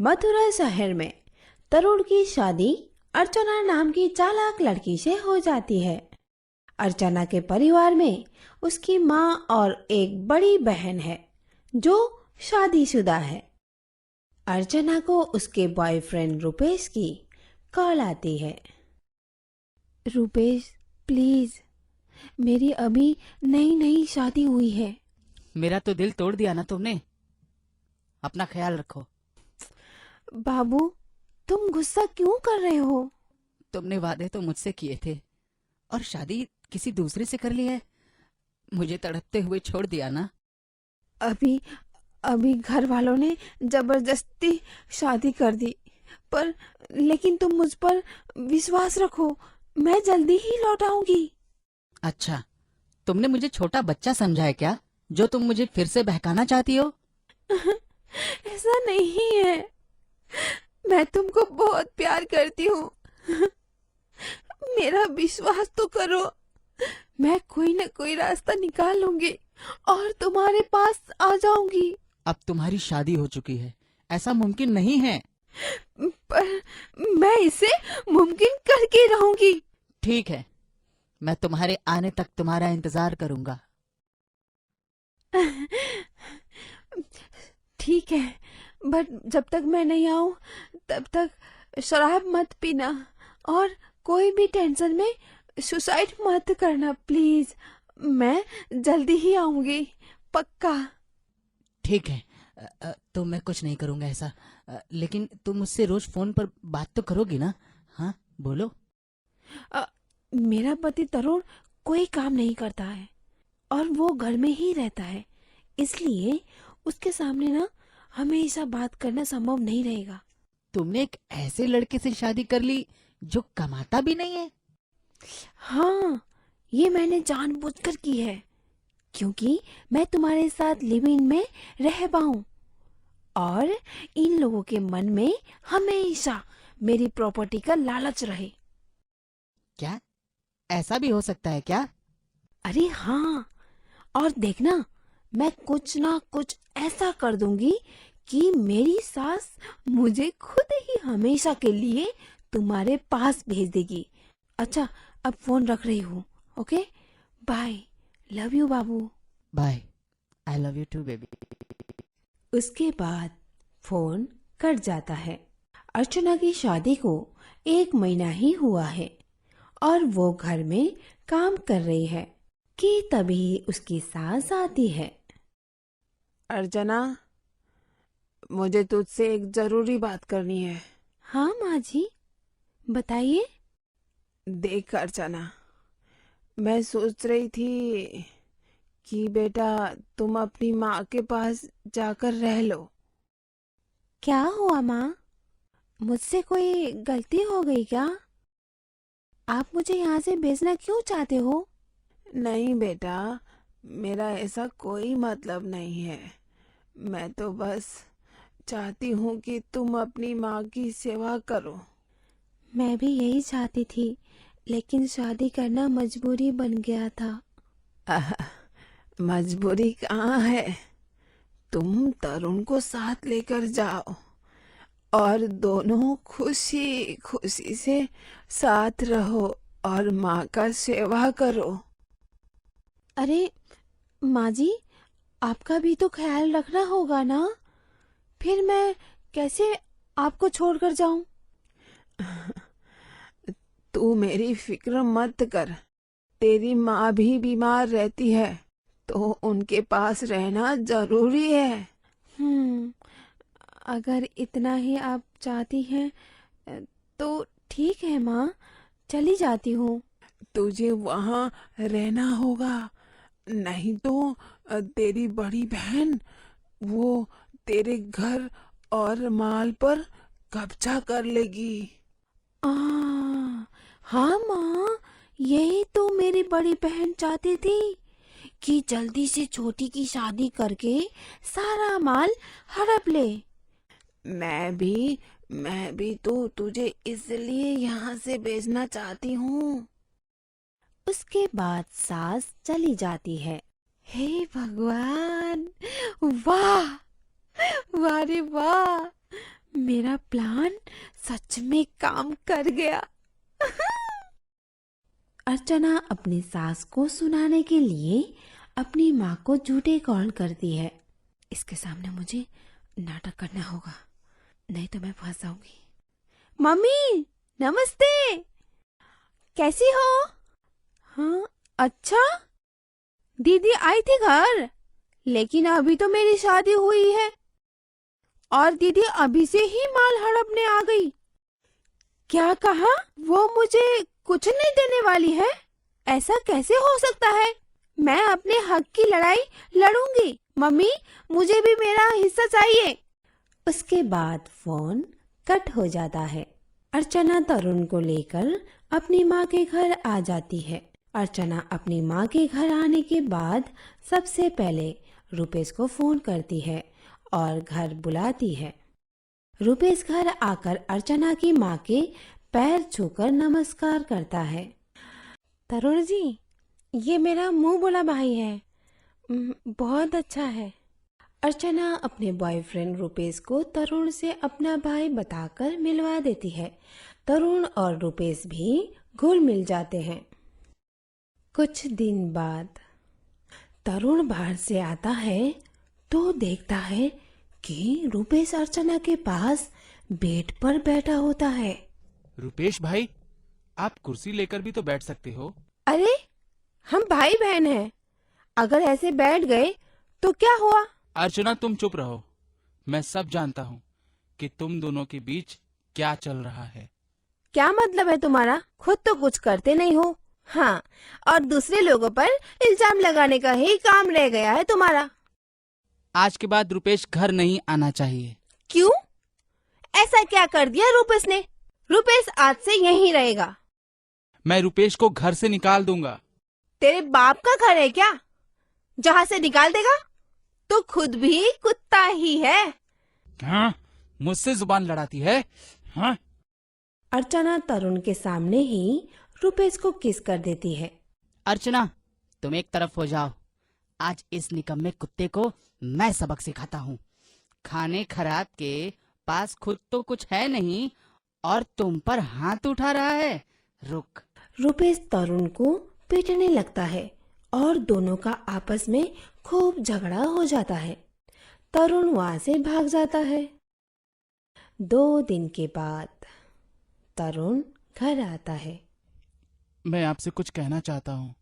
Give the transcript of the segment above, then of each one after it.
मथुरा शहर में तरुण की शादी अर्चना नाम की चालाक लड़की से हो जाती है। अर्चना के परिवार में उसकी माँ और एक बड़ी बहन है जो शादीशुदा है। अर्चना को उसके बॉयफ्रेंड रुपेश की कॉल आती है। रुपेश प्लीज, मेरी अभी नई नई शादी हुई है। मेरा तो दिल तोड़ दिया ना तुमने। अपना ख्याल रखो। बाबू, तुम गुस्सा क्यों कर रहे हो? तुमने वादे तो मुझसे किए थे और शादी किसी दूसरे से कर ली है। मुझे तड़पते हुए छोड़ दिया ना। अभी अभी घर वालों ने जबरदस्ती शादी कर दी, पर लेकिन तुम मुझ पर विश्वास रखो, मैं जल्दी ही लौट आऊंगी। अच्छा, तुमने मुझे छोटा बच्चा समझा है क्या, जो तुम मुझे फिर से बहकाना चाहती हो? ऐसा नहीं है, मैं तुमको बहुत प्यार करती हूँ। मेरा विश्वास तो करो, मैं कोई न कोई रास्ता निकाल लूंगी और तुम्हारे पास आ जाऊंगी। अब तुम्हारी शादी हो चुकी है, ऐसा मुमकिन नहीं है। पर मैं इसे मुमकिन करके रहूंगी। ठीक है, मैं तुम्हारे आने तक तुम्हारा इंतजार करूंगा। ठीक है, बट जब तक मैं नहीं आऊं तब तक शराब मत पीना और कोई भी टेंशन में सुसाइड मत करना प्लीज। मैं जल्दी ही आऊंगी, पक्का। ठीक है, तो मैं कुछ नहीं करूंगा ऐसा। लेकिन तुम मुझसे रोज फोन पर बात तो करोगी ना? हाँ, बोलो। अ, मेरा पति तरुण कोई काम नहीं करता है और वो घर में ही रहता है, इसलिए उसके सामने ना हमेशा बात करना संभव नहीं रहेगा। तुमने एक ऐसे लड़के से शादी कर ली जो कमाता भी नहीं है? हाँ, ये मैंने जानबूझकर की है, क्योंकि मैं तुम्हारे साथ लिव इन में रह पाऊं और इन लोगों के मन में हमेशा मेरी प्रॉपर्टी का लालच रहे। क्या ऐसा भी हो सकता है क्या? अरे हाँ, और देखना, मैं कुछ ना कुछ ऐसा कर दूंगी कि मेरी सास मुझे खुद ही हमेशा के लिए तुम्हारे पास भेज देगी। अच्छा, अब फोन रख रही हूँ। ओके, बाय, लव यू बाबू। Bye, I love you too baby. उसके बाद फोन कट जाता है। अर्चना की शादी को 1 महीना ही हुआ है और वो घर में काम कर रही है कि तभी उसकी सास आती है। अर्चना, मुझे तुझसे एक जरूरी बात करनी है। हाँ माँ जी, बताइए। देख अर्चना, मैं सोच रही थी कि बेटा तुम अपनी माँ के पास जाकर रह लो। क्या हुआ माँ? मुझसे कोई गलती हो गई क्या? आप मुझे यहाँ से भेजना क्यों चाहते हो? नहीं बेटा, मेरा ऐसा कोई मतलब नहीं है। मैं तो बस चाहती हूँ कि तुम अपनी माँ की सेवा करो। मैं भी यही चाहती थी, लेकिन शादी करना मजबूरी बन गया था। मजबूरी कहाँ है? तुम तरुण को साथ लेकर जाओ और दोनों खुशी खुशी से साथ रहो और माँ का सेवा करो। अरे माँ जी, आपका भी तो ख्याल रखना होगा ना, फिर मैं कैसे आपको छोड़कर जाऊं? तू मेरी फिक्र मत कर, तेरी माँ भी बीमार रहती है तो उनके पास रहना जरूरी है। अगर इतना ही आप चाहती हैं तो ठीक है माँ, चली जाती हूँ। तुझे वहाँ रहना होगा, नहीं तो तेरी बड़ी बहन वो तेरे घर और माल पर कब्जा कर लेगी। आ, हाँ माँ, यही तो मेरी बड़ी बहन चाहती थी कि जल्दी से छोटी की शादी करके सारा माल हड़प ले। मैं भी तो तुझे इसलिए यहाँ से भेजना चाहती हूँ। उसके बाद सास चली जाती है। हे भगवान, वाह वाह रे वाह, मेरा प्लान सच में काम कर गया। अर्चना अपनी सास को सुनाने के लिए अपनी माँ को झूठे कॉल करती है। इसके सामने मुझे नाटक करना होगा, नहीं तो मैं फंस जाऊंगी। मम्मी नमस्ते, कैसी हो? हाँ अच्छा, दीदी आई थी घर, लेकिन अभी तो मेरी शादी हुई है और दीदी अभी से ही माल हड़पने आ गई। क्या कहा? वो मुझे कुछ नहीं देने वाली है? ऐसा कैसे हो सकता है? मैं अपने हक की लड़ाई लड़ूंगी। मम्मी मुझे भी मेरा हिस्सा चाहिए। उसके बाद फोन कट हो जाता है। अर्चना तरुण को लेकर अपनी माँ के घर आ जाती है। अर्चना अपनी माँ के घर आने के बाद सबसे पहले रुपेश को फोन करती है और घर बुलाती है। रुपेश घर आकर अर्चना की माँ के पैर छूकर नमस्कार करता है। तरुण जी, ये मेरा मुंह बोला भाई है, बहुत अच्छा है। अर्चना अपने बॉयफ्रेंड रुपेश को तरुण से अपना भाई बताकर मिलवा देती है। तरुण और रुपेश भी घुल मिल जाते हैं। कुछ दिन बाद तरुण बाहर से आता है तो देखता है कि रुपेश अर्चना के पास बेड पर बैठा होता है। रुपेश भाई, आप कुर्सी लेकर भी तो बैठ सकते हो। अरे हम भाई बहन हैं, अगर ऐसे बैठ गए तो क्या हुआ? अर्चना तुम चुप रहो, मैं सब जानता हूँ कि तुम दोनों के बीच क्या चल रहा है। क्या मतलब है तुम्हारा? खुद तो कुछ करते नहीं हो, हाँ, और दूसरे लोगों पर इल्जाम लगाने का ही काम रह गया है तुम्हारा। आज के बाद रुपेश घर नहीं आना चाहिए। क्यों? ऐसा क्या कर दिया रुपेश ने? रुपेश आज से यहीं रहेगा। मैं रुपेश को घर से निकाल दूंगा। तेरे बाप का घर है क्या, जहाँ से निकाल देगा? तो खुद भी कुत्ता ही है। हाँ, मुझसे जुबान लड़ाती है। हाँ। अर्चना तरुण के सामने ही रुपेश को किस कर देती है। अर्चना, तुम एक तरफ हो जाओ। आज इस निकम्मे कुत्ते को मैं सबक सिखाता हूँ। खाने खराब के पास खुद तो कुछ है नहीं और तुम पर हाथ उठा रहा है। रुक। रुपेश तरुण को पीटने लगता है और दोनों का आपस में खूब झगड़ा हो जाता है। तरुण वहां से भाग जाता है। 2 दिन के बाद तरुण घर आता है। मैं आपसे कुछ कहना चाहता हूँ।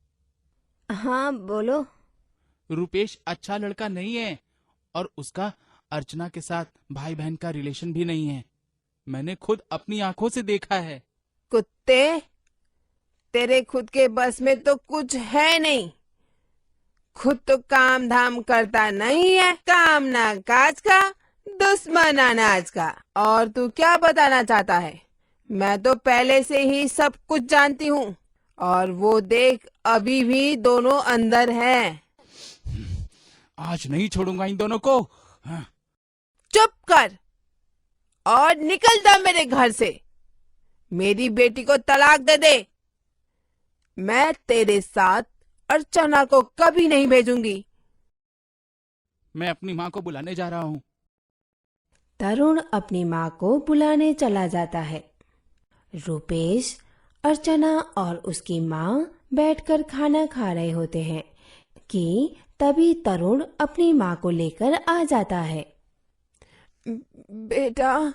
हाँ बोलो। रुपेश अच्छा लड़का नहीं है और उसका अर्चना के साथ भाई बहन का रिलेशन भी नहीं है। मैंने खुद अपनी आंखों से देखा है। कुत्ते, तेरे खुद के बस में तो कुछ है नहीं। खुद तो काम धाम करता नहीं है, काम ना काज का, दुश्मन अनाज का। और तू क्या बताना चाहता है? मैं तो पहले से ही सब कुछ जानती हूँ और वो देख अभी भी दोनों अंदर हैं। आज नहीं छोड़ूंगा इन दोनों को। हाँ। चुप कर और निकल जा मेरे घर से। मेरी बेटी को तलाक दे दे। मैं तेरे साथ अर्चना को कभी नहीं भेजूंगी। मैं अपनी माँ को बुलाने जा रहा हूँ। तरुण अपनी माँ को बुलाने चला जाता है। रुपेश, अर्चना और उसकी माँ बैठकर खाना खा रहे होते हैं कि तभी तरुण अपनी माँ को लेकर आ जाता है। बेटा,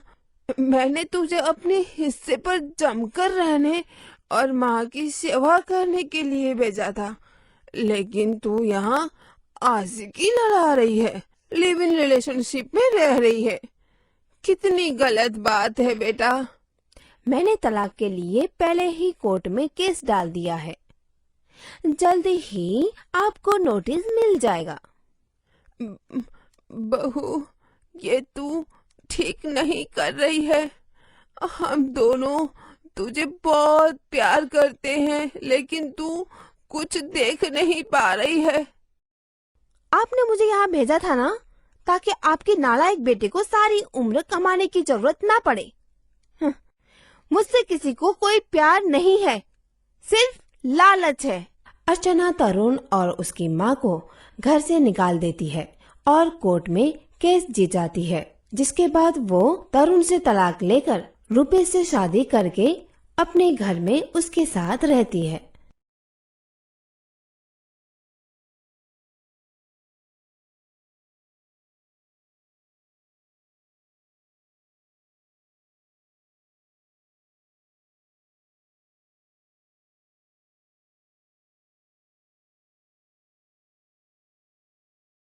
मैंने तुझे अपने हिस्से पर जमकर रहने और माँ की सेवा करने के लिए भेजा था, लेकिन तू यहाँ आशिकी लड़ा रही है, लिव इन रिलेशनशिप में रह रही है। कितनी गलत बात है बेटा। मैंने तलाक के लिए पहले ही कोर्ट में केस डाल दिया है। जल्दी ही आपको नोटिस मिल जाएगा। बहू, ये तू ठीक नहीं कर रही है। हम दोनों तुझे बहुत प्यार करते हैं, लेकिन तू कुछ देख नहीं पा रही है। आपने मुझे यहाँ भेजा था ना, ताकि आपके नालायक बेटे को सारी उम्र कमाने की जरूरत ना पड़े। मुझसे किसी को कोई प्यार नहीं है, सिर्फ लालच है। अर्चना तरुण और उसकी माँ को घर से निकाल देती है और कोर्ट में केस जीत जाती है। जिसके बाद वो तरुण से तलाक लेकर रुपेश से शादी करके अपने घर में उसके साथ रहती है।